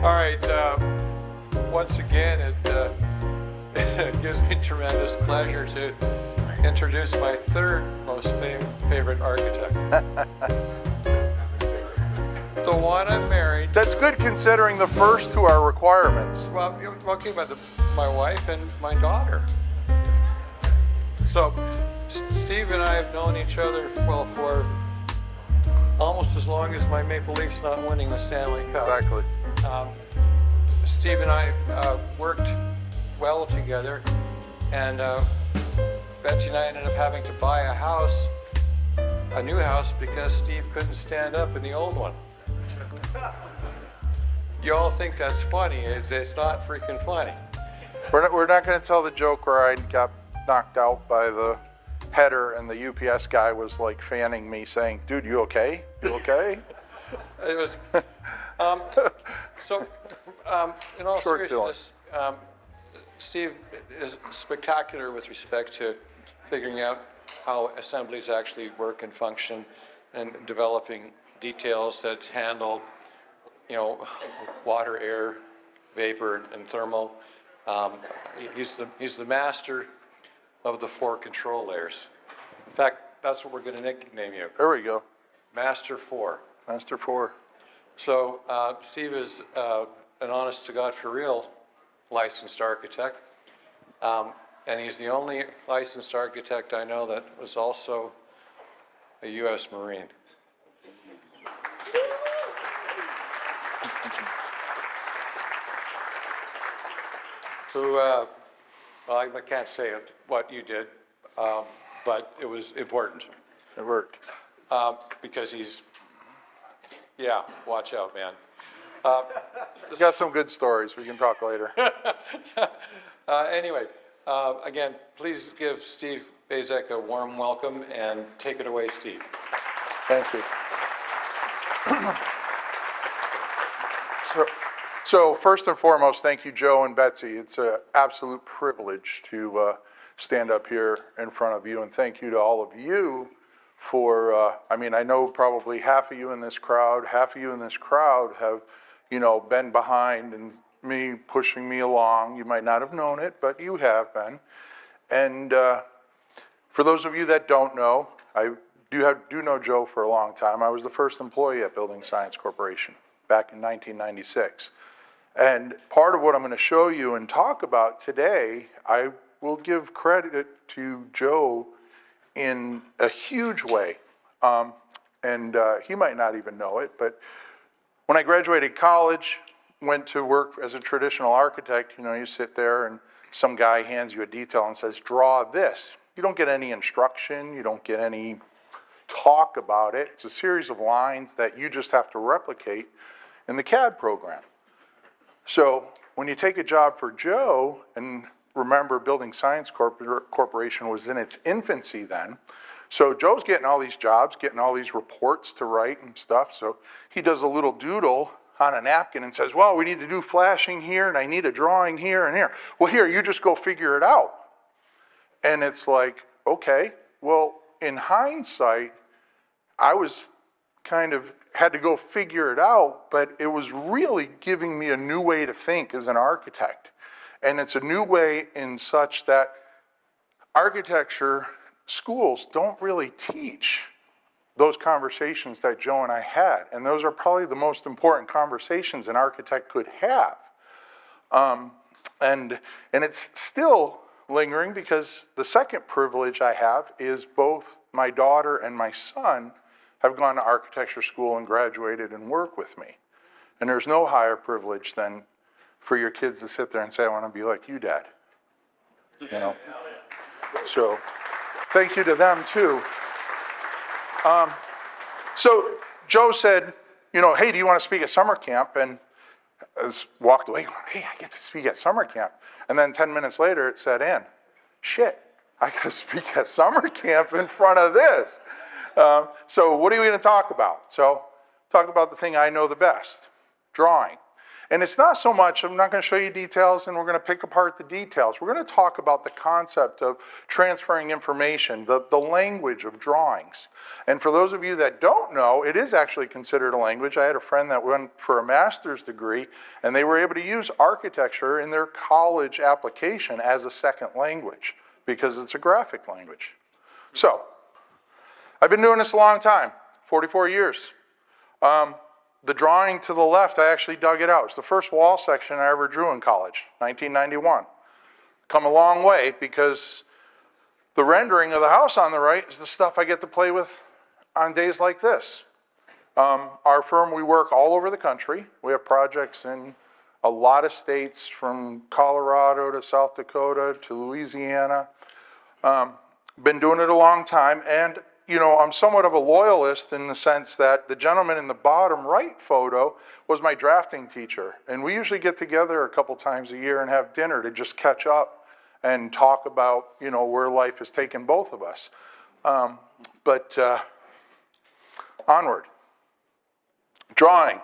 All right, once again, it gives me tremendous pleasure to introduce my third most favorite architect. The one I'm married. That's good considering the first two are requirements. Well, you're talking about my wife and my daughter. So, Steve and I have known each other, well, for almost as long as my Maple Leafs not winning the Stanley Cup. Exactly. Steve and I worked well together, and Betsy and I ended up having to buy a new house, because Steve couldn't stand up in the old one. You all think that's funny. It's not freaking funny. We're not going to tell the joke where I got knocked out by the header and the UPS guy was like fanning me saying, dude, you okay? You okay? It was, in all seriousness, Steve is spectacular with respect to figuring out how assemblies actually work and function, and developing details that handle, water, air, vapor, and thermal. He's the master of the 4 control layers. In fact, that's what we're going to nickname you. There we go. Master 4. Master 4. So Steve is an honest to God for real licensed architect. And he's the only licensed architect I know that was also a U.S. Marine. Who, well, I can't say what you did, but it was important. It worked. Because he's, yeah, watch out, man. We got some good stories. We can talk later. Anyway, again, please give Steve Baczek a warm welcome, and take it away, Steve. Thank you. So first and foremost, thank you, Joe and Betsy. It's an absolute privilege to stand up here in front of you, and thank you to all of you for, I know probably half of you in this crowd have, been behind and me pushing me along. You might not have known it, but you have been. And for those of you that don't know, I do know Joe for a long time. I was the first employee at Building Science Corporation back in 1996. And part of what I'm going to show you and talk about today, I will give credit to Joe in a huge way. He might not even know it, but when I graduated college, went to work as a traditional architect, you sit there and some guy hands you a detail and says, draw this. You don't get any instruction, you don't get any talk about it. It's a series of lines that you just have to replicate in the CAD program. So when you take a job for Joe, and remember Building Science Corporation was in its infancy then, so Joe's getting all these jobs, getting all these reports to write and stuff, so he does a little doodle on a napkin and says, well, we need to do flashing here, and I need a drawing here and here. Well, here, you just go figure it out. And it's like, okay, well, in hindsight, I was kind of had to go figure it out, but it was really giving me a new way to think as an architect. And it's a new way in such that architecture schools don't really teach those conversations that Joe and I had. And those are probably the most important conversations an architect could have. And it's still lingering, because the second privilege I have is both my daughter and my son have gone to architecture school and graduated and work with me. And there's no higher privilege than for your kids to sit there and say, I want to be like you, Dad. So thank you to them too. So Joe said, hey, do you want to speak at summer camp? And I walked away going, hey, I get to speak at summer camp. And then 10 minutes later it set in, shit, I got to speak at summer camp in front of this. So what are we going to talk about? So talk about the thing I know the best, drawing. And it's not so much, I'm not going to show you details and we're going to pick apart the details. We're going to talk about the concept of transferring information, the language of drawings. And for those of you that don't know, it is actually considered a language. I had a friend that went for a master's degree, and they were able to use architecture in their college application as a second language because it's a graphic language. So, I've been doing this a long time, 44 years. The drawing to the left, I actually dug it out. It's the first wall section I ever drew in college, 1991. Come a long way because the rendering of the house on the right is the stuff I get to play with on days like this. Our firm, we work all over the country. We have projects in a lot of states, from Colorado to South Dakota to Louisiana. Been doing it a long time, and you know, I'm somewhat of a loyalist in the sense that the gentleman in the bottom right photo was my drafting teacher. And we usually get together a couple times a year and have dinner to just catch up and talk about, you know, where life has taken both of us. Onward. Drawing.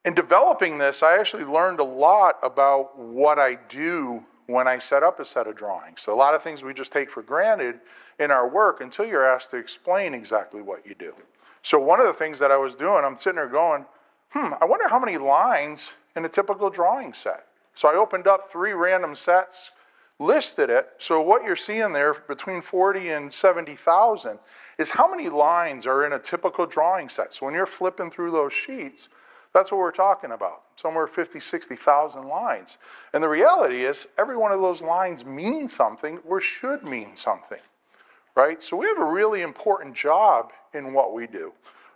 In developing this, I actually learned a lot about what I do when I set up a set of drawings. So a lot of things we just take for granted in our work until you're asked to explain exactly what you do. So one of the things that I was doing, I'm sitting there going, I wonder how many lines in a typical drawing set. So I opened up 3 random sets, listed it. So what you're seeing there between 40 and 70,000 is how many lines are in a typical drawing set. So when you're flipping through those sheets, that's what we're talking about, somewhere 50, 60,000 lines. And the reality is, every one of those lines means something or should mean something, right? So we have a really important job in what we do.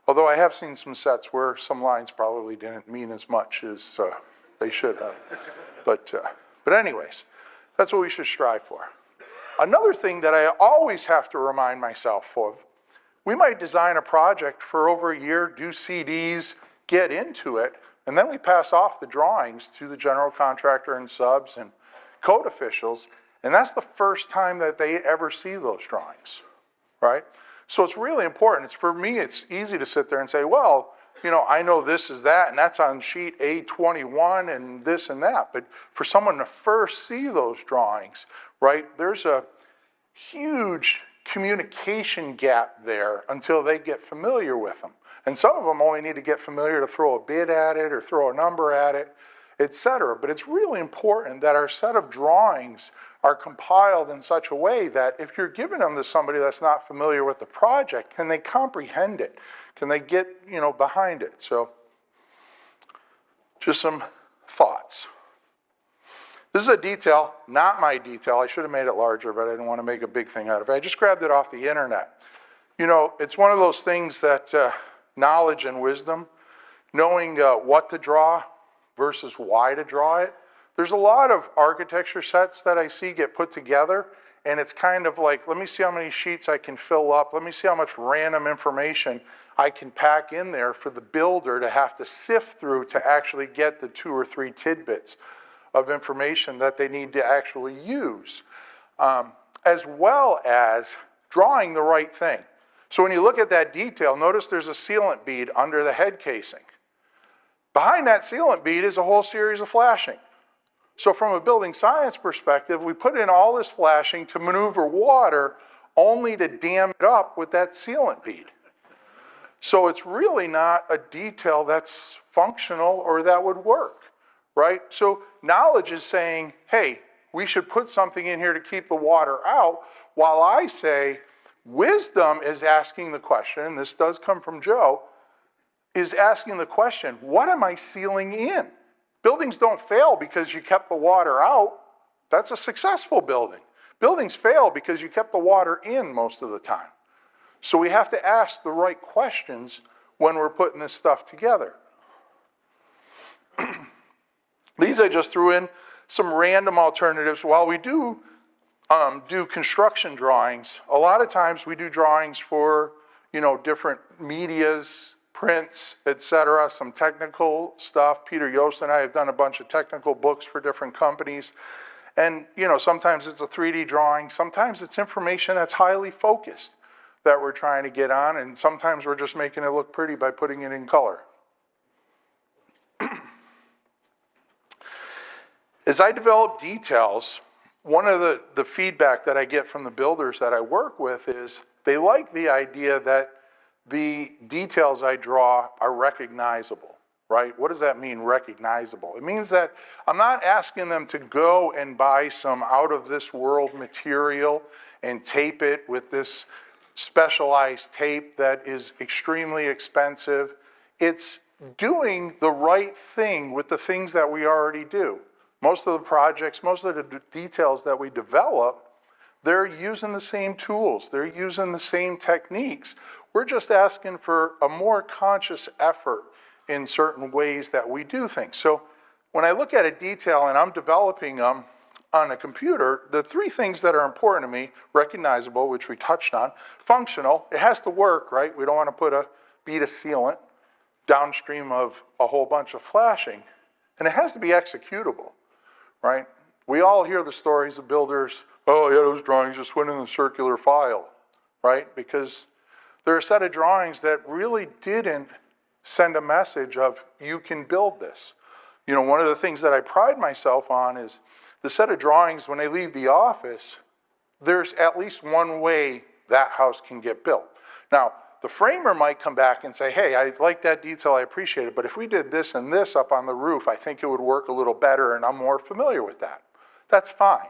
Although I have seen some sets where some lines probably didn't mean as much as they should have. But anyways, that's what we should strive for. Another thing that I always have to remind myself of, we might design a project for over a year, do CDs, get into it, and then we pass off the drawings to the general contractor and subs and code officials, and that's the first time that they ever see those drawings, right? So it's really important. For me, it's easy to sit there and say, well, you know, I know this is that, and that's on sheet A21 and this and that, but for someone to first see those drawings, right, there's a huge communication gap there until they get familiar with them. And some of them only need to get familiar to throw a bid at it or throw a number at it, etc. But it's really important that our set of drawings are compiled in such a way that if you're giving them to somebody that's not familiar with the project, can they comprehend it? Can they get, you know, behind it? So just some thoughts. This is a detail, not my detail. I should have made it larger, but I didn't want to make a big thing out of it. I just grabbed it off the internet. You know, it's one of those things that knowledge and wisdom, knowing what to draw versus why to draw it. There's a lot of architecture sets that I see get put together, and it's kind of like, let me see how many sheets I can fill up. Let me see how much random information I can pack in there for the builder to have to sift through to actually get the 2 or 3 tidbits of information that they need to actually use, as well as drawing the right thing. So when you look at that detail, notice there's a sealant bead under the head casing. Behind that sealant bead is a whole series of flashing. So from a building science perspective, we put in all this flashing to maneuver water only to dam it up with that sealant bead. So it's really not a detail that's functional or that would work, right? So knowledge is saying, hey, we should put something in here to keep the water out, while I say, wisdom is asking the question, and this does come from Joe, is asking the question, what am I sealing in? Buildings don't fail because you kept the water out. That's a successful building. Buildings fail because you kept the water in most of the time. So we have to ask the right questions when we're putting this stuff together. These I just threw in some random alternatives. While we do construction drawings, a lot of times we do drawings for, you know, different medias, prints, etc., some technical stuff. Peter Yost and I have done a bunch of technical books for different companies. And, you know, sometimes it's a 3D drawing, sometimes it's information that's highly focused that we're trying to get on, and sometimes we're just making it look pretty by putting it in color. As I develop details, one of the feedback that I get from the builders that I work with is they like the idea that the details I draw are recognizable, right? What does that mean, recognizable? It means that I'm not asking them to go and buy some out of this world material and tape it with this specialized tape that is extremely expensive. It's doing the right thing with the things that we already do. Most of the projects, most of the details that we develop, they're using the same tools, they're using the same techniques. We're just asking for a more conscious effort in certain ways that we do things. So when I look at a detail and I'm developing them on a computer, the three things that are important to me: recognizable, which we touched on; functional, it has to work, right? We don't want to put a bead of sealant downstream of a whole bunch of flashing. And it has to be executable, right? We all hear the stories of builders, oh yeah, those drawings just went in the circular file, right? Because they're a set of drawings that really didn't send a message of, you can build this. You know, one of the things that I pride myself on is the set of drawings, when they leave the office, there's at least one way that house can get built. Now, the framer might come back and say, hey, I like that detail, I appreciate it, but if we did this and this up on the roof, I think it would work a little better and I'm more familiar with that. That's fine.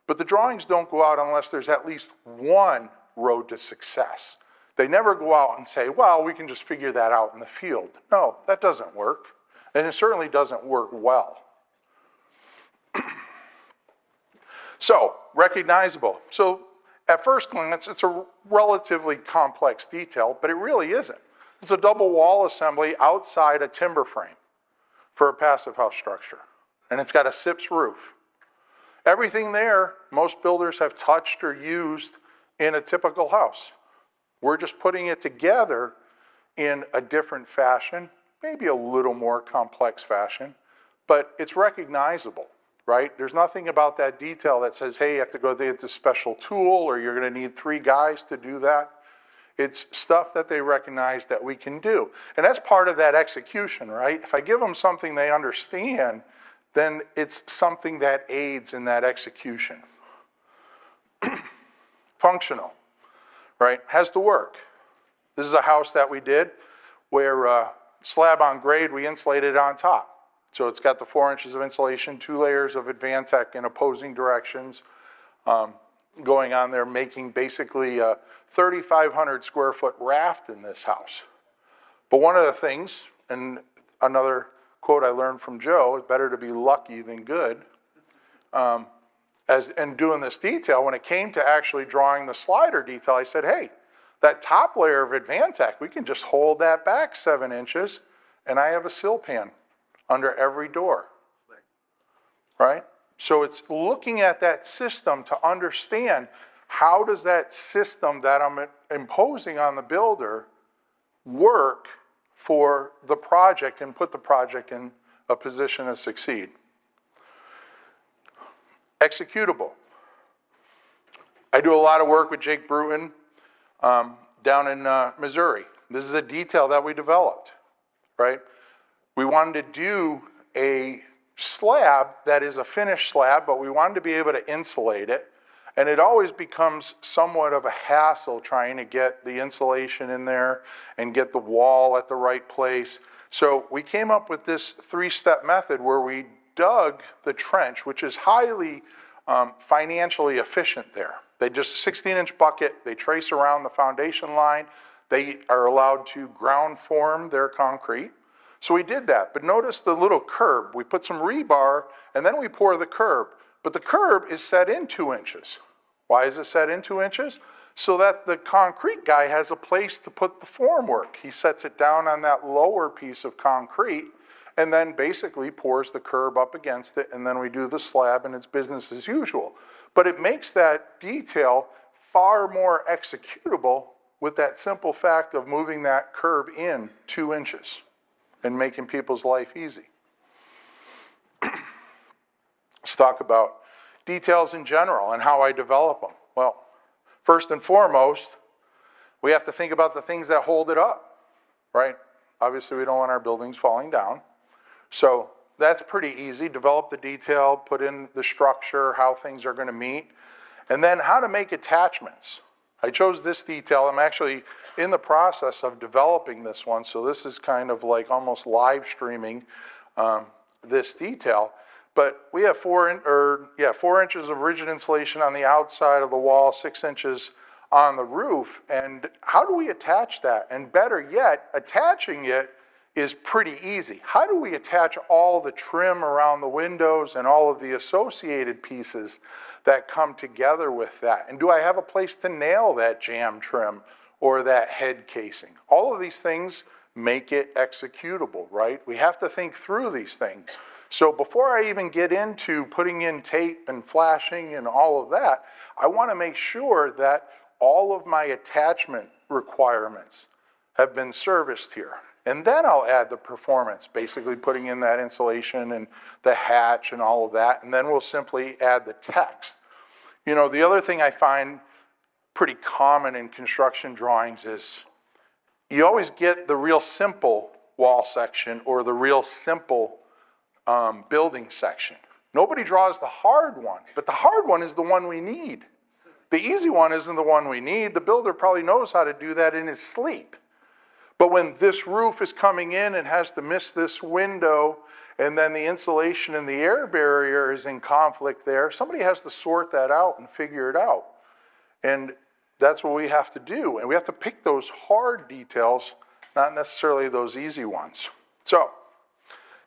But the drawings don't go out unless there's at least one road to success. They never go out and say, well, we can just figure that out in the field. No, that doesn't work. And it certainly doesn't work well. So, recognizable. So, at first glance, it's a relatively complex detail, but it really isn't. It's a double wall assembly outside a timber frame for a passive house structure. And it's got a SIPS roof. Everything there, most builders have touched or used in a typical house. We're just putting it together in a different fashion, maybe a little more complex fashion, but it's recognizable. Right? There's nothing about that detail that says, hey, you have to go get this special tool or you're going to need 3 guys to do that. It's stuff that they recognize that we can do. And that's part of that execution, right? If I give them something they understand, then it's something that aids in that execution. Functional, right? Has to work. This is a house that we did where slab on grade, we insulated on top. So it's got the 4 inches of insulation, 2 layers of Advantech in opposing directions going on there, making basically a 3,500 square foot raft in this house. But one of the things, and another quote I learned from Joe, it's better to be lucky than good, and doing this detail, when it came to actually drawing the slider detail, I said, hey, that top layer of Advantech, we can just hold that back 7 inches, and I have a sill pan under every door, right? So it's looking at that system to understand how does that system that I'm imposing on the builder work for the project and put the project in a position to succeed. Executable. I do a lot of work with Jake Bruton down in Missouri. This is a detail that we developed, right? We wanted to do a slab that is a finished slab, but we wanted to be able to insulate it. And it always becomes somewhat of a hassle trying to get the insulation in there and get the wall at the right place. So we came up with this 3-step method where we dug the trench, which is highly financially efficient there. They just a 16-inch bucket, they trace around the foundation line, they are allowed to ground form their concrete. So we did that, but notice the little curb. We put some rebar and then we pour the curb, but the curb is set in 2 inches. Why is it set in 2 inches? So that the concrete guy has a place to put the formwork. He sets it down on that lower piece of concrete and then basically pours the curb up against it, and then we do the slab and it's business as usual. But it makes that detail far more executable with that simple fact of moving that curb in 2 inches. And making people's life easy. Let's talk about details in general and how I develop them. Well, first and foremost, we have to think about the things that hold it up, right? Obviously, we don't want our buildings falling down. So that's pretty easy. Develop the detail, put in the structure, how things are going to meet, and then how to make attachments. I chose this detail. I'm actually in the process of developing this one, so this is kind of like almost live streaming this detail. But we have 4 inches of rigid insulation on the outside of the wall, 6 inches on the roof. And how do we attach that? And better yet, attaching it is pretty easy. How do we attach all the trim around the windows and all of the associated pieces that come together with that? And do I have a place to nail that jamb trim or that head casing? All of these things make it executable, right? We have to think through these things. So before I even get into putting in tape and flashing and all of that, I want to make sure that all of my attachment requirements have been serviced here. And then I'll add the performance, basically putting in that insulation and the hatch and all of that, and then we'll simply add the text. You know, the other thing I find pretty common in construction drawings is you always get the real simple wall section or the real simple building section. Nobody draws the hard one, but the hard one is the one we need. The easy one isn't the one we need. The builder probably knows how to do that in his sleep. But when this roof is coming in and has to miss this window, and then the insulation and the air barrier is in conflict there, somebody has to sort that out and figure it out. And that's what we have to do. And we have to pick those hard details, not necessarily those easy ones. So,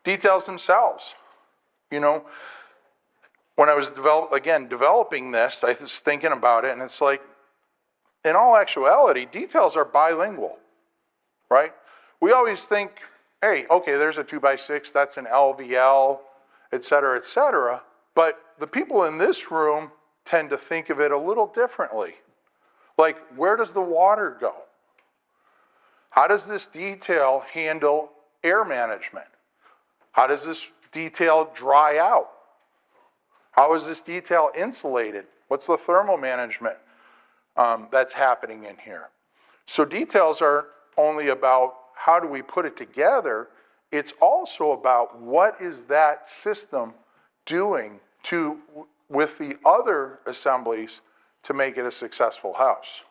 details themselves. You know, when I was developing this, I was thinking about it, and it's like, in all actuality, details are bilingual, right? We always think, hey, okay, there's a 2x6, that's an LVL, et cetera, but the people in this room tend to think of it a little differently. Like, where does the water go? How does this detail handle air management? How does this detail dry out? How is this detail insulated? What's the thermal management that's happening in here? So details aren't only about how do we put it together, it's also about what is that system doing with the other assemblies to make it a successful house.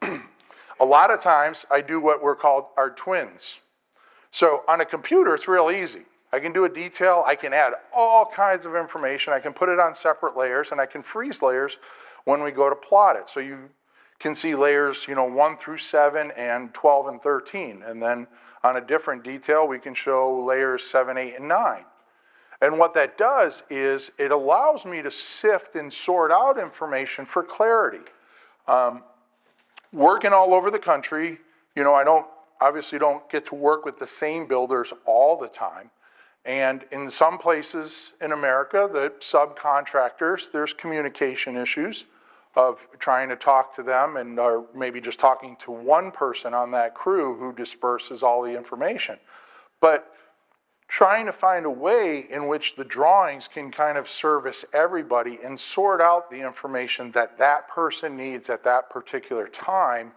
A lot of times I do what we're called our twins. So on a computer, it's real easy. I can do a detail, I can add all kinds of information, I can put it on separate layers, and I can freeze layers when we go to plot it. So you can see layers, 1 through 7 and 12 and 13. And then on a different detail, we can show layers 7, 8, and 9. And what that does is it allows me to sift and sort out information for clarity. Working all over the country, I obviously don't get to work with the same builders all the time. And in some places in America, the subcontractors, there's communication issues of trying to talk to them and or maybe just talking to one person on that crew who disperses all the information. But trying to find a way in which the drawings can kind of service everybody and sort out the information that that person needs at that particular time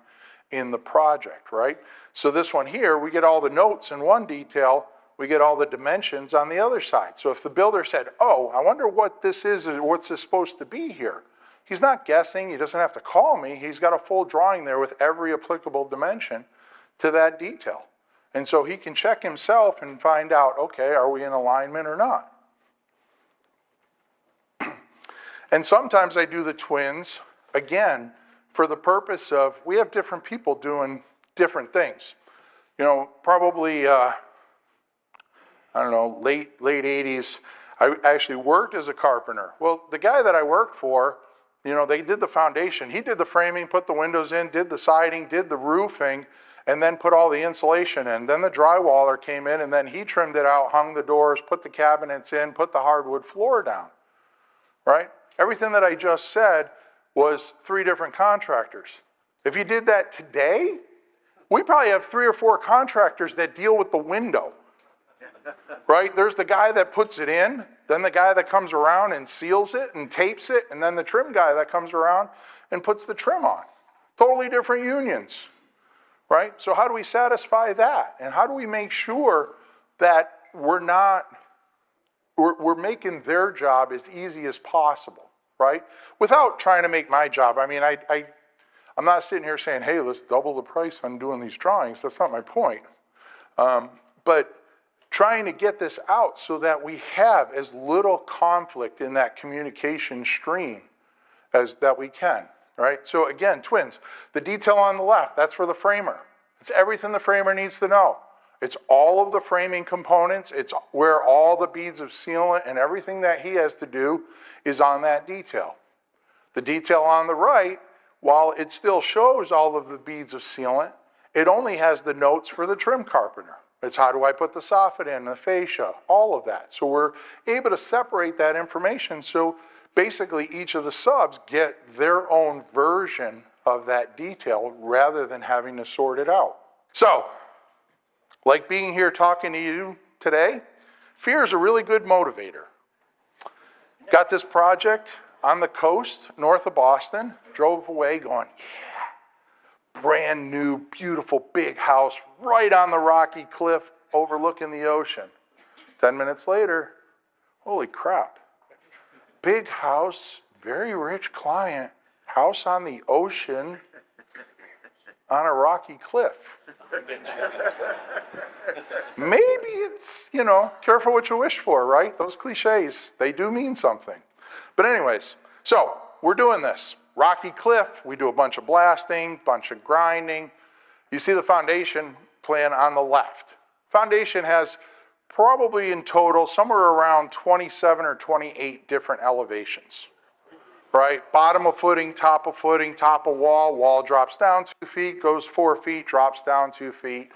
in the project, right? So this one here, we get all the notes in one detail, we get all the dimensions on the other side. So if the builder said, oh, I wonder what this is or what's this supposed to be here, he's not guessing, he doesn't have to call me, he's got a full drawing there with every applicable dimension to that detail. And so he can check himself and find out, okay, are we in alignment or not? And sometimes I do the twins, again, for the purpose of, we have different people doing different things. Probably, late 80s, I actually worked as a carpenter. Well, the guy that I worked for, they did the foundation. He did the framing, put the windows in, did the siding, did the roofing, and then put all the insulation in. Then the drywaller came in, and then he trimmed it out, hung the doors, put the cabinets in, put the hardwood floor down, right? Everything that I just said was 3 different contractors. If you did that today, we probably have 3 or 4 contractors that deal with the window, right? There's the guy that puts it in, then the guy that comes around and seals it and tapes it, and then the trim guy that comes around and puts the trim on. Totally different unions. Right? So how do we satisfy that? And how do we make sure that we're making their job as easy as possible, right? Without trying to make my job. I mean, I'm not sitting here saying, hey, let's double the price on doing these drawings. That's not my point. But trying to get this out so that we have as little conflict in that communication stream as that we can, right? So again, twins, the detail on the left, that's for the framer. It's everything the framer needs to know. It's all of the framing components. It's where all the beads of sealant and everything that he has to do is on that detail. The detail on the right, while it still shows all of the beads of sealant, it only has the notes for the trim carpenter. It's how do I put the soffit in, the fascia, all of that. So we're able to separate that information so basically each of the subs get their own version of that detail rather than having to sort it out. So, like being here talking to you today, fear is a really good motivator. Got this project on the coast, north of Boston, drove away going, yeah, brand new, beautiful, big house right on the rocky cliff overlooking the ocean. 10 minutes later, holy crap. Big house, very rich client, house on the ocean on a rocky cliff. Maybe it's, you know, careful what you wish for, right? Those cliches, they do mean something. But anyways, so we're doing this. Rocky cliff, we do a bunch of blasting, bunch of grinding. You see the foundation plan on the left. Foundation has probably in total somewhere around 27 or 28 different elevations, right? Bottom of footing, top of wall, wall drops down 2 feet, goes 4 feet, drops down 2 feet.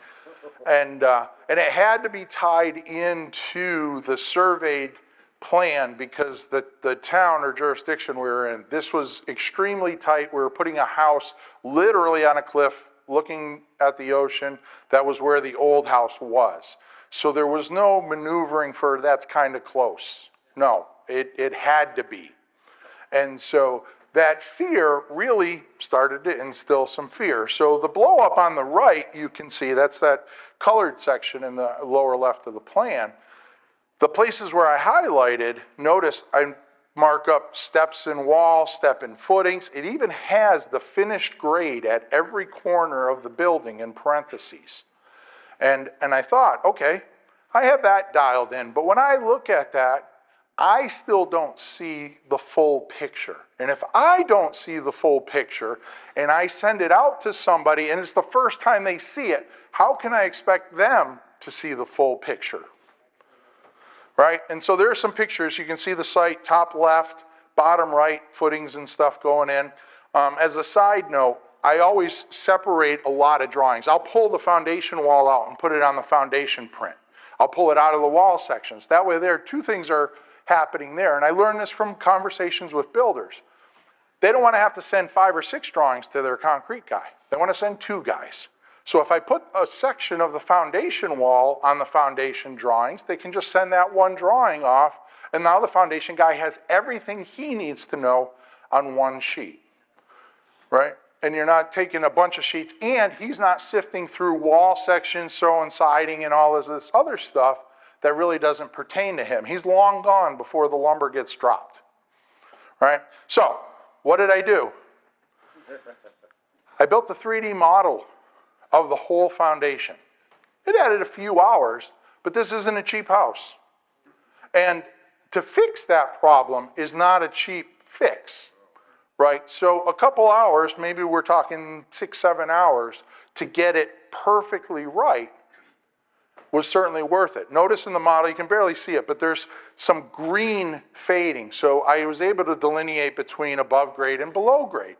And it had to be tied into the surveyed plan because the town or jurisdiction we were in, this was extremely tight. We were putting a house literally on a cliff looking at the ocean. That was where the old house was. So there was no maneuvering for that's kind of close. No, it had to be. And so that fear really started to instill some fear. So the blow up on the right, you can see, that's that colored section in the lower left of the plan. The places where I highlighted, notice I mark up steps in wall, step in footings. It even has the finished grade at every corner of the building in parentheses. And I thought, okay, I have that dialed in, but when I look at that, I still don't see the full picture. And if I don't see the full picture and I send it out to somebody and it's the first time they see it, how can I expect them to see the full picture? Right? And so there are some pictures. You can see the site, top left, bottom right, footings and stuff going in. As a side note, I always separate a lot of drawings. I'll pull the foundation wall out and put it on the foundation print. I'll pull it out of the wall sections. That way there, two things are happening there. And I learned this from conversations with builders. They don't want to have to send 5 or 6 drawings to their concrete guy. They want to send 2 guys. So if I put a section of the foundation wall on the foundation drawings, they can just send that one drawing off, and now the foundation guy has everything he needs to know on one sheet, right? And you're not taking a bunch of sheets, and he's not sifting through wall sections, throwing siding and all of this other stuff that really doesn't pertain to him. He's long gone before the lumber gets dropped, right? So what did I do? I built the 3D model of the whole foundation. It added a few hours, but this isn't a cheap house. And to fix that problem is not a cheap fix, right? So a couple hours, maybe we're talking 6, 7 hours to get it perfectly right was certainly worth it. Notice in the model, you can barely see it, but there's some green fading. So I was able to delineate between above grade and below grade.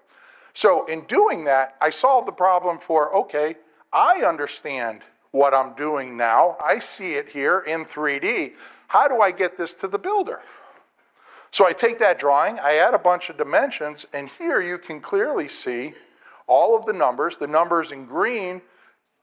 So in doing that, I solved the problem for, okay, I understand what I'm doing now. I see it here in 3D. How do I get this to the builder? So I take that drawing, I add a bunch of dimensions, and here you can clearly see all of the numbers in green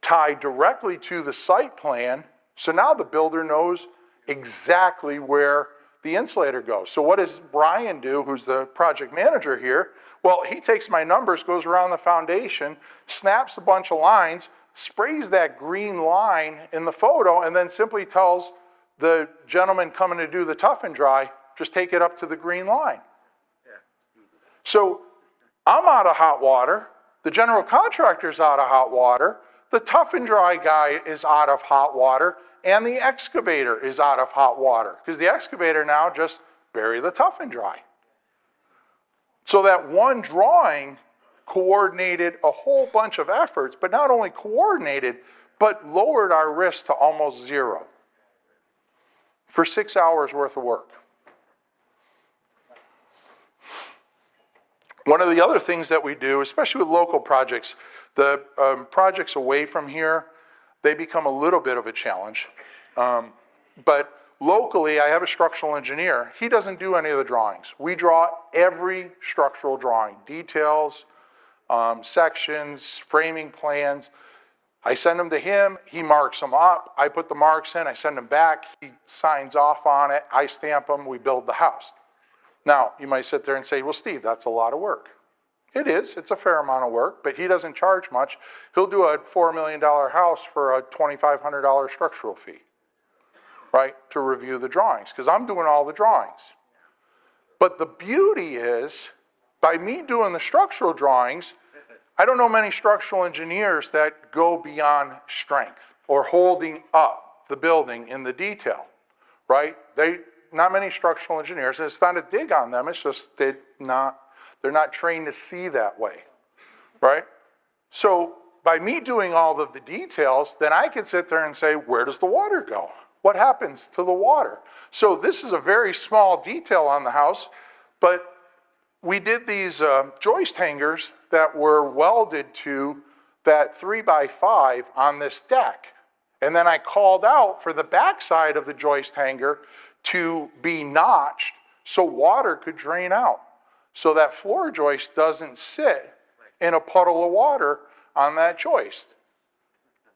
tied directly to the site plan. So now the builder knows exactly where the insulator goes. So what does Brian do, who's the project manager here? Well, he takes my numbers, goes around the foundation, snaps a bunch of lines, sprays that green line in the photo, and then simply tells the gentleman coming to do the tough and dry, just take it up to the green line. So I'm out of hot water, the general contractor's out of hot water, the tough and dry guy is out of hot water, and the excavator is out of hot water, because the excavator now just bury the tough and dry. So that one drawing coordinated a whole bunch of efforts, but not only coordinated, but lowered our risk to almost zero for 6 hours worth of work. One of the other things that we do, especially with local projects, the projects away from here, they become a little bit of a challenge. But locally, I have a structural engineer. He doesn't do any of the drawings. We draw every structural drawing, details, sections, framing plans. I send them to him, he marks them up, I put the marks in, I send them back, he signs off on it, I stamp them, we build the house. Now, you might sit there and say, well, Steve, that's a lot of work. It is, it's a fair amount of work, but he doesn't charge much. He'll do a $4 million house for a $2,500 structural fee, right, to review the drawings, because I'm doing all the drawings. But the beauty is, by me doing the structural drawings, I don't know many structural engineers that go beyond strength or holding up the building in the detail, right? Not many structural engineers, and it's not a dig on them, it's just they're not trained to see that way, right? So by me doing all of the details, then I can sit there and say, where does the water go? What happens to the water? So this is a very small detail on the house, but we did these joist hangers that were welded to that 3x5 on this deck. And then I called out for the backside of the joist hanger to be notched so water could drain out. So that floor joist doesn't sit in a puddle of water on that joist.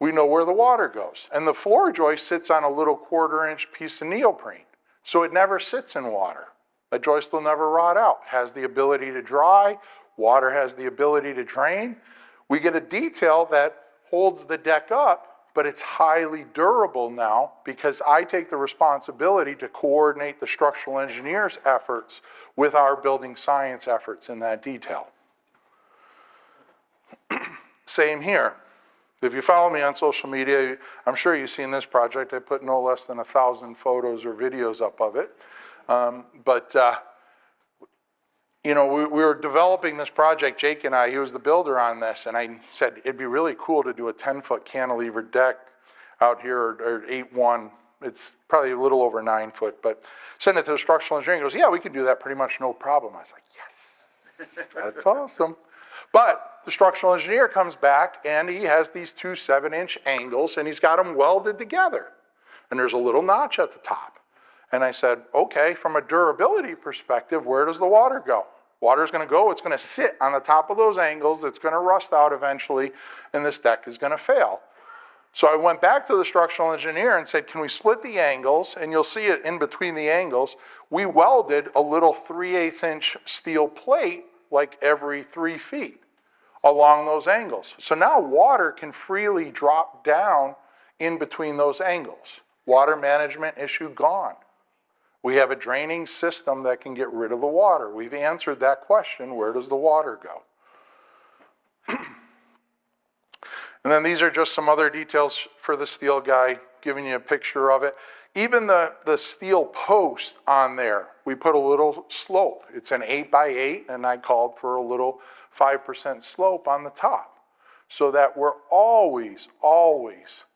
We know where the water goes. And the floor joist sits on a little 1/4-inch piece of neoprene. So it never sits in water. A joist will never rot out. Has the ability to dry. Water has the ability to drain. We get a detail that holds the deck up, but it's highly durable now because I take the responsibility to coordinate the structural engineer's efforts with our building science efforts in that detail. Same here. If you follow me on social media, I'm sure you've seen this project. I put no less than 1,000 photos or videos up of it. You know, we were developing this project, Jake and I, he was the builder on this, and I said, it'd be really cool to do a 10-foot cantilever deck out here, or 8-1. It's probably a little over 9 foot, but send it to the structural engineer. He goes, yeah, we can do that pretty much no problem. I was like, yes, that's awesome. But the structural engineer comes back, and he has these two 7-inch angles, and he's got them welded together. And there's a little notch at the top. And I said, okay, from a durability perspective, where does the water go? Water's gonna go, it's gonna sit on the top of those angles, it's gonna rust out eventually, and this deck is gonna fail. So I went back to the structural engineer and said, can we split the angles? And you'll see it in between the angles. We welded a little 3/8-inch steel plate, like every 3 feet along those angles. So now water can freely drop down in between those angles. Water management issue gone. We have a draining system that can get rid of the water. We've answered that question, where does the water go? And then these are just some other details for the steel guy, giving you a picture of it. Even the steel post on there, we put a little slope. It's an 8x8, and I called for a little 5% slope on the top, so that we're always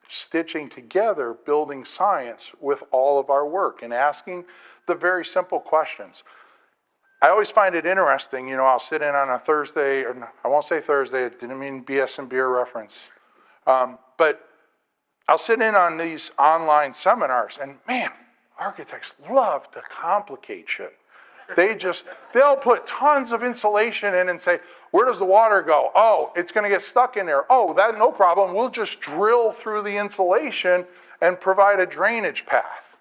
stitching together building science with all of our work and asking the very simple questions. I always find it interesting, you know, I'll sit in on a Thursday, or I won't say Thursday, it didn't mean BS and beer reference, but I'll sit in on these online seminars, and man, architects love to complicate shit. They'll put tons of insulation in and say, where does the water go? Oh, it's gonna get stuck in there. Oh, that no problem, we'll just drill through the insulation and provide a drainage path.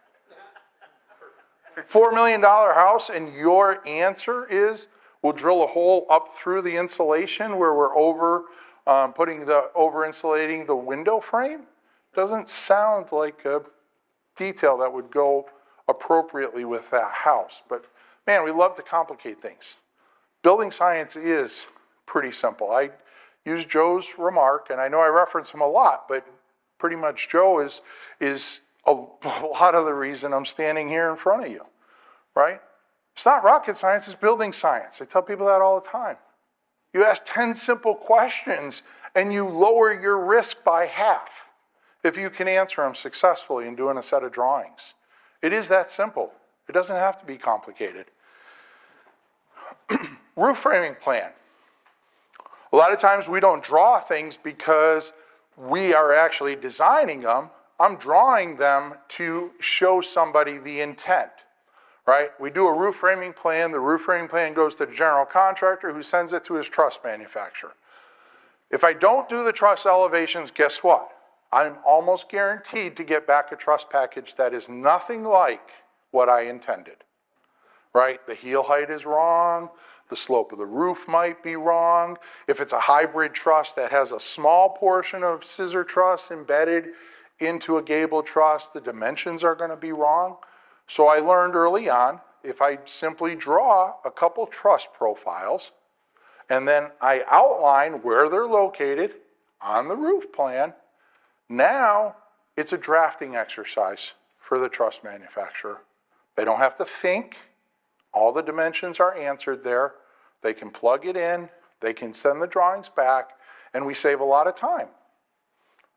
$4 million house, and your answer is, we'll drill a hole up through the insulation where we're over over-insulating the window frame doesn't sound like a detail that would go appropriately with that house. But man, we love to complicate things. Building science is pretty simple. I use Joe's remark, and I know I reference him a lot, but pretty much Joe is a lot of the reason I'm standing here in front of you, right? It's not rocket science, it's building science. I tell people that all the time. You ask 10 simple questions and you lower your risk by half if you can answer them successfully in doing a set of drawings. It is that simple. It doesn't have to be complicated. Roof framing plan. A lot of times we don't draw things because we are actually designing them. I'm drawing them to show somebody the intent, right? We do a roof framing plan. The roof framing plan goes to the general contractor who sends it to his truss manufacturer. If I don't do the truss elevations, guess what? I'm almost guaranteed to get back a truss package that is nothing like what I intended, right? The heel height is wrong. The slope of the roof might be wrong. If it's a hybrid truss that has a small portion of scissor truss embedded into a gable truss, the dimensions are going to be wrong. So I learned early on, if I simply draw a couple truss profiles and then I outline where they're located on the roof plan, now it's a drafting exercise for the truss manufacturer. They don't have to think. All the dimensions are answered there. They can plug it in, they can send the drawings back, and we save a lot of time,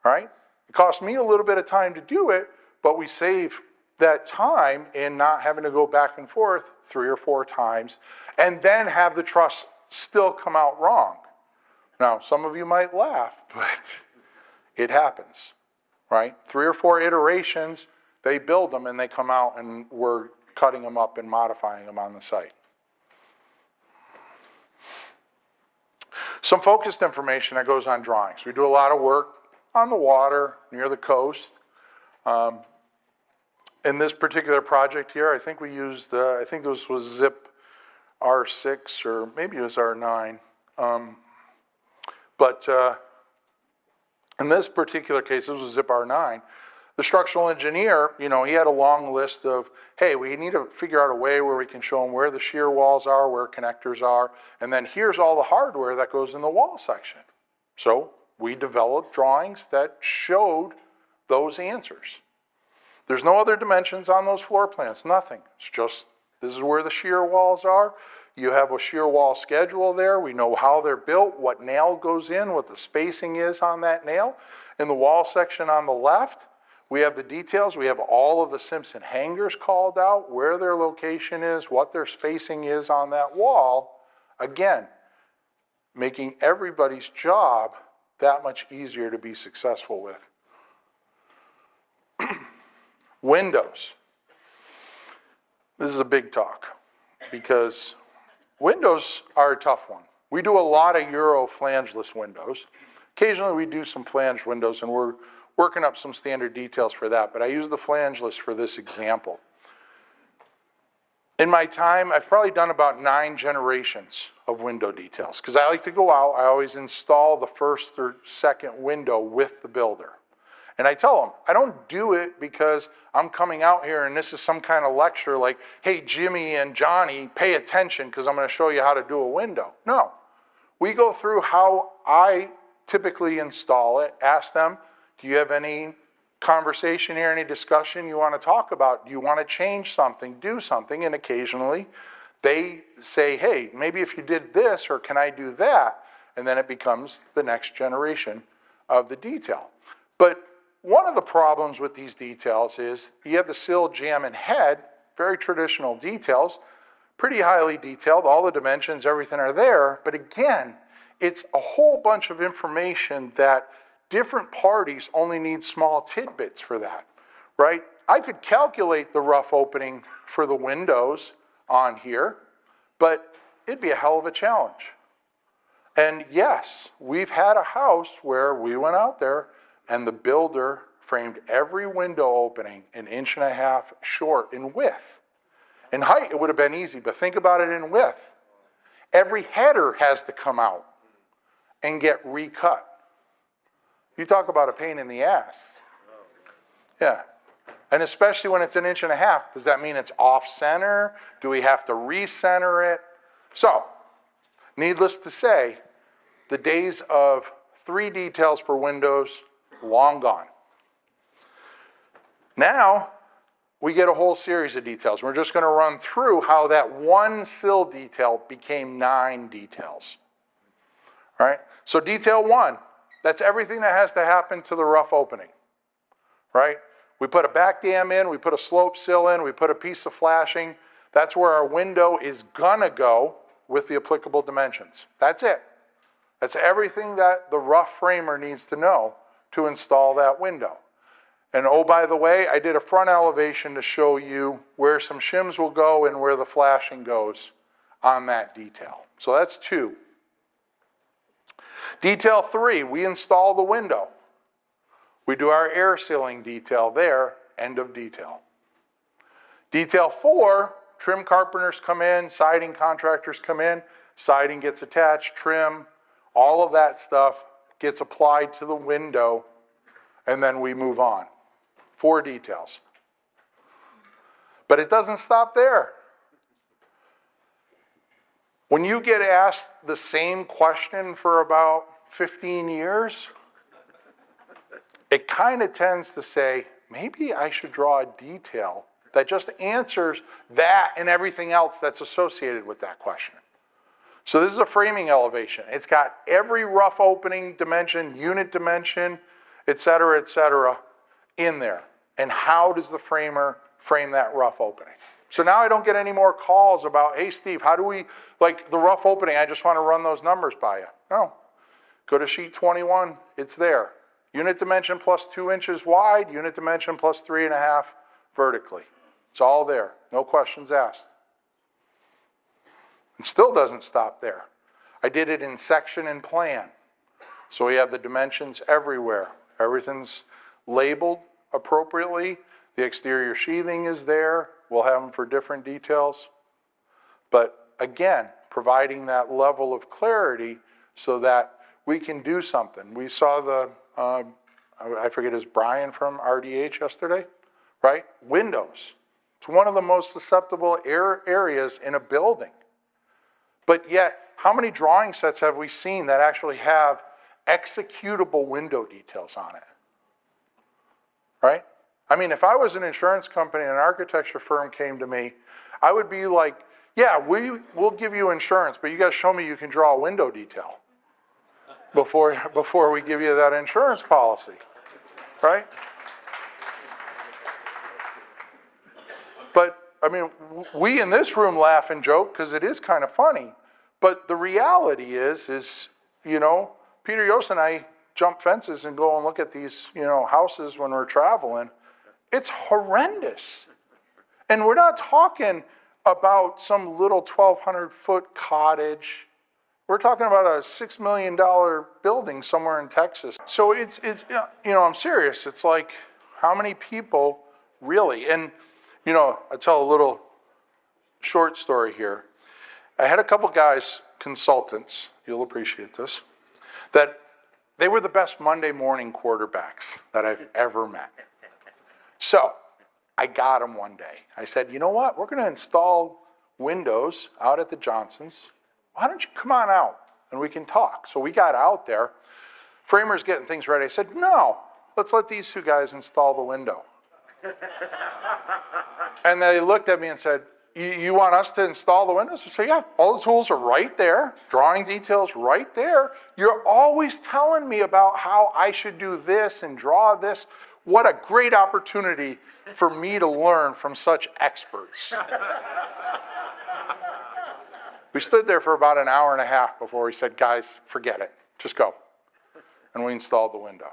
right? It costs me a little bit of time to do it, but we save that time in not having to go back and forth 3 or 4 times and then have the truss still come out wrong. Now, some of you might laugh, but it happens, right? 3 or 4 iterations, they build them and they come out and we're cutting them up and modifying them on the site. Some focused information that goes on drawings. We do a lot of work on the water, near the coast. In this particular project here, I think we used, I think this was Zip R6 or maybe it was R9. But in this particular case, this was Zip R9. The structural engineer, you know, he had a long list of, hey, we need to figure out a way where we can show them where the shear walls are, where connectors are, and then here's all the hardware that goes in the wall section. So we developed drawings that showed those answers. There's no other dimensions on those floor plans, nothing. It's just, this is where the shear walls are. You have a shear wall schedule there. We know how they're built, what nail goes in, what the spacing is on that nail. In the wall section on the left, we have the details. We have all of the Simpson hangers called out, where their location is, what their spacing is on that wall. Again, making everybody's job that much easier to be successful with. Windows. This is a big talk because windows are a tough one. We do a lot of Euro flangeless windows. Occasionally we do some flange windows and we're working up some standard details for that, but I use the flangeless for this example. In my time, I've probably done about 9 generations of window details because I like to go out, I always install the first or second window with the builder. And I tell them, I don't do it because I'm coming out here and this is some kind of lecture like, hey, Jimmy and Johnny, pay attention because I'm going to show you how to do a window. No, we go through how I typically install it, ask them, do you have any conversation here, any discussion you want to talk about? Do you want to change something, do something? And occasionally they say, hey, maybe if you did this, or can I do that? And then it becomes the next generation of the detail. But one of the problems with these details is you have the sill, jamb, and head, very traditional details, pretty highly detailed, all the dimensions, everything are there. But again, it's a whole bunch of information that different parties only need small tidbits for that, right? I could calculate the rough opening for the windows on here, but it'd be a hell of a challenge. And yes, we've had a house where we went out there and the builder framed every window opening 1.5 inches short in width. In height, it would have been easy, but think about it in width. Every header has to come out. and get recut. You talk about a pain in the ass. Yeah. And especially when it's 1.5 inches, does that mean it's off center? Do we have to recenter it? So, needless to say, the days of 3 details for windows, long gone. Now, we get a whole series of details. We're just going to run through how that one sill detail became 9 details. All right? So detail 1, that's everything that has to happen to the rough opening. Right? We put a back dam in, we put a slope sill in, we put a piece of flashing. That's where our window is going to go with the applicable dimensions. That's it. That's everything that the rough framer needs to know to install that window. And oh, by the way, I did a front elevation to show you where some shims will go and where the flashing goes on that detail. So that's 2. Detail 3, we install the window. We do our air sealing detail there, end of detail. Detail 4, trim carpenters come in, siding contractors come in, siding gets attached, trim, all of that stuff gets applied to the window, and then we move on. 4 details. But it doesn't stop there. When you get asked the same question for about 15 years, it kind of tends to say, maybe I should draw a detail that just answers that and everything else that's associated with that question. So this is a framing elevation. It's got every rough opening dimension, unit dimension, et cetera, in there. And how does the framer frame that rough opening? So now I don't get any more calls about, hey Steve, how do we, like the rough opening, I just want to run those numbers by you. No, go to sheet 21, it's there. Unit dimension plus 2 inches wide, unit dimension plus 3.5 vertically. It's all there, no questions asked. It still doesn't stop there. I did it in section and plan. So we have the dimensions everywhere. Everything's labeled appropriately. The exterior sheathing is there. We'll have them for different details. But again, providing that level of clarity so that we can do something. We saw the, I forget, is Brian from RDH yesterday, right? Windows. It's one of the most susceptible areas in a building. But yet, how many drawing sets have we seen that actually have executable window details on it? Right? I mean, if I was an insurance company and an architecture firm came to me, I would be like, yeah, we'll give you insurance, but you got to show me you can draw a window detail before we give you that insurance policy, right? But, I mean, we in this room laugh and joke because it is kind of funny, but the reality is, you know, Peter Yost and I jump fences and go and look at these, you know, houses when we're traveling. It's horrendous. And we're not talking about some little 1,200-foot cottage. We're talking about a $6 million building somewhere in Texas. So it's you know, I'm serious. It's like, how many people really? And, you know, I'll tell a little short story here. I had a couple guys, consultants, you'll appreciate this, that they were the best Monday morning quarterbacks that I've ever met. So I got them one day. I said, you know what? We're going to install windows out at the Johnsons. Why don't you come on out and we can talk? So we got out there. Framer's getting things ready. I said, no, let's let these 2 guys install the window. And they looked at me and said, you want us to install the windows? I said, yeah, all the tools are right there. Drawing details right there. You're always telling me about how I should do this and draw this. What a great opportunity for me to learn from such experts. We stood there for about an hour and a half before we said, guys, forget it, just go. And we installed the window.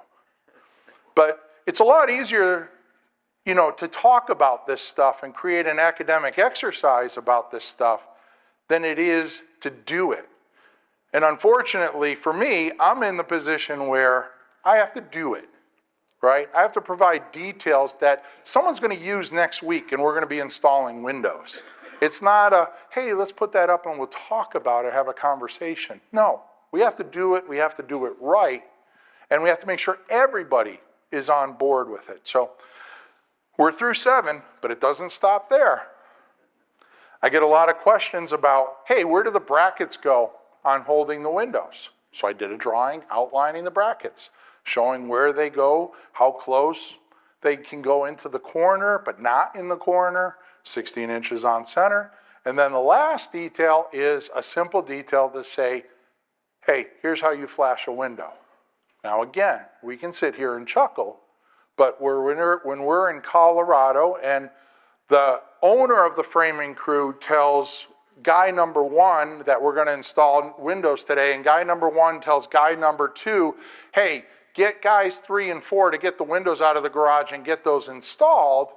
But it's a lot easier, you know, to talk about this stuff and create an academic exercise about this stuff than it is to do it. And unfortunately for me, I'm in the position where I have to do it, right? I have to provide details that someone's going to use next week and we're going to be installing windows. It's not a, hey, let's put that up and we'll talk about it, have a conversation. No, We have to do it right, and we have to make sure everybody is on board with it. So we're through 7, but it doesn't stop there. I get a lot of questions about, hey, where do the brackets go on holding the windows? So I did a drawing outlining the brackets, showing where they go, how close they can go into the corner, but not in the corner, 16 inches on center. And then the last detail is a simple detail to say, hey, here's how you flash a window. Now again, we can sit here and chuckle, but when we're in Colorado and the owner of the framing crew tells guy number 1 that we're going to install windows today, and guy number 1 tells guy number 2, hey, get guys 3 and 4 to get the windows out of the garage and get those installed.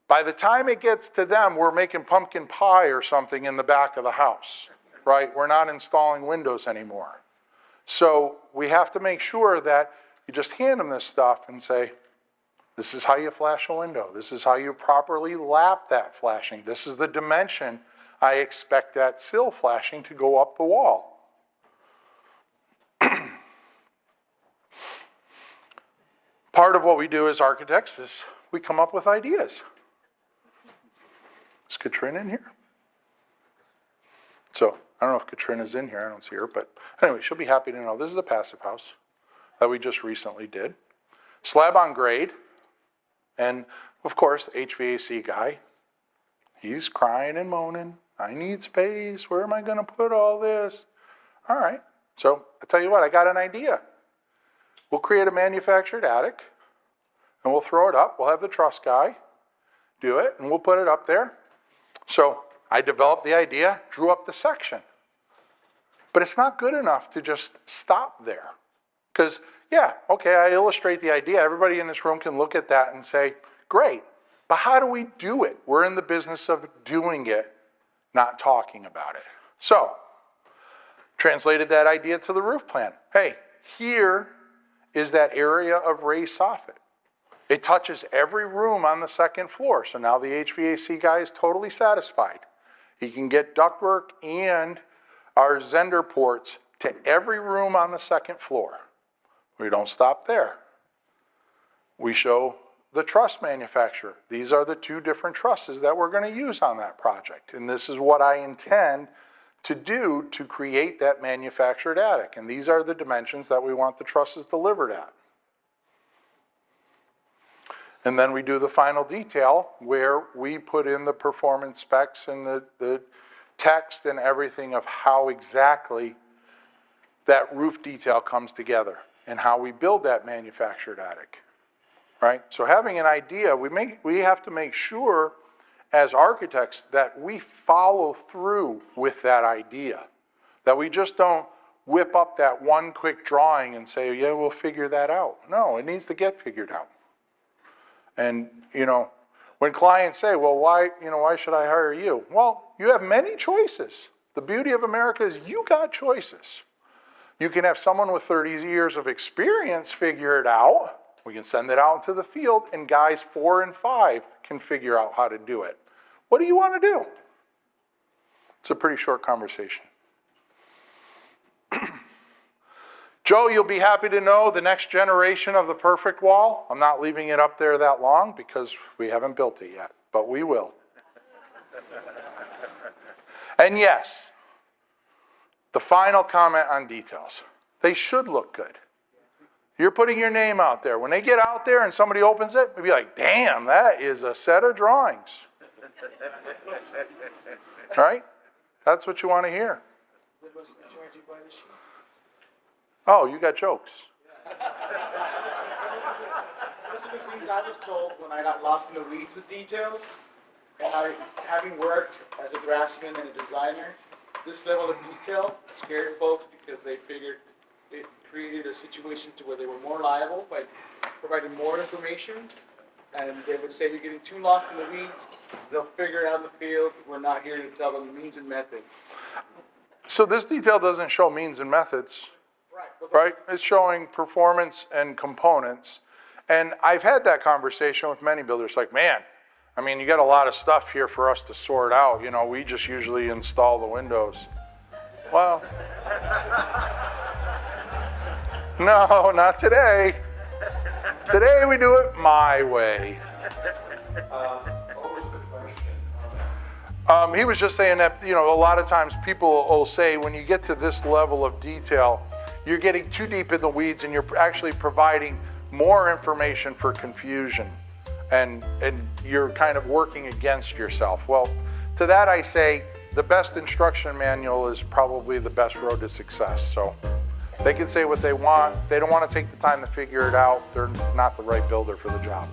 By the time it gets to them, we're making pumpkin pie or something in the back of the house, right? We're not installing windows anymore. So we have to make sure that you just hand them this stuff and say, this is how you flash a window. This is how you properly lap that flashing. This is the dimension I expect that sill flashing to go up the wall. Part of what we do as architects is we come up with ideas. Is Katrina in here? So I don't know if Katrina's in here. I don't see her. But anyway, she'll be happy to know. This is a passive house that we just recently did. Slab on grade. And of course, HVAC guy, he's crying and moaning. I need space. Where am I going to put all this? All right. So I tell you what, I got an idea. We'll create a manufactured attic, and we'll throw it up. We'll have the truss guy do it, and we'll put it up there. So I developed the idea, drew up the section. But it's not good enough to just stop there. Because, yeah, okay, I illustrate the idea. Everybody in this room can look at that and say, great, but how do we do it? We're in the business of doing it, not talking about it. So, translated that idea to the roof plan. Hey, here is that area of raised soffit. It touches every room on the second floor. So now the HVAC guy is totally satisfied. He can get ductwork and our Zender ports to every room on the second floor. We don't stop there. We show the truss manufacturer. These are the 2 different trusses that we're going to use on that project. And this is what I intend to do to create that manufactured attic. And these are the dimensions that we want the trusses delivered at. And then we do the final detail where we put in the performance specs and the text and everything of how exactly that roof detail comes together and how we build that manufactured attic, right? So having an idea, we have to make sure as architects that we follow through with that idea, that we just don't whip up that one quick drawing and say, yeah, we'll figure that out. No, it needs to get figured out. And, when clients say, well, why should I hire you? Well, you have many choices. The beauty of America is you got choices. You can have someone with 30 years of experience figure it out. We can send it out into the field, and guys 4 and 5 can figure out how to do it. What do you want to do? It's a pretty short conversation. Joe, you'll be happy to know the next generation of the perfect wall. I'm not leaving it up there that long because we haven't built it yet, but we will. And yes, the final comment on details. They should look good. You're putting your name out there. When they get out there and somebody opens it, they'll be like, damn, that is a set of drawings. Right? That's what you want to hear. Oh, you got jokes. Those are the things I was told when I got lost in the weeds with details. And having worked as a draftsman and a designer, this level of detail scared folks because they figured it created a situation to where they were more liable by providing more information. And they would say, you're getting too lost in the weeds. They'll figure it out in the field. We're not here to tell them the means and methods. So this detail doesn't show means and methods. Right? It's showing performance and components. And I've had that conversation with many builders, like, man, I mean, you got a lot of stuff here for us to sort out. We just usually install the windows. Well, No, not today. Today we do it my way. What was the question? He was just saying that, you know, a lot of times people will say when you get to this level of detail, you're getting too deep in the weeds and you're actually providing more information for confusion and you're kind of working against yourself. Well, to that I say the best instruction manual is probably the best road to success. So they can say what they want. They don't want to take the time to figure it out. They're not the right builder for the job.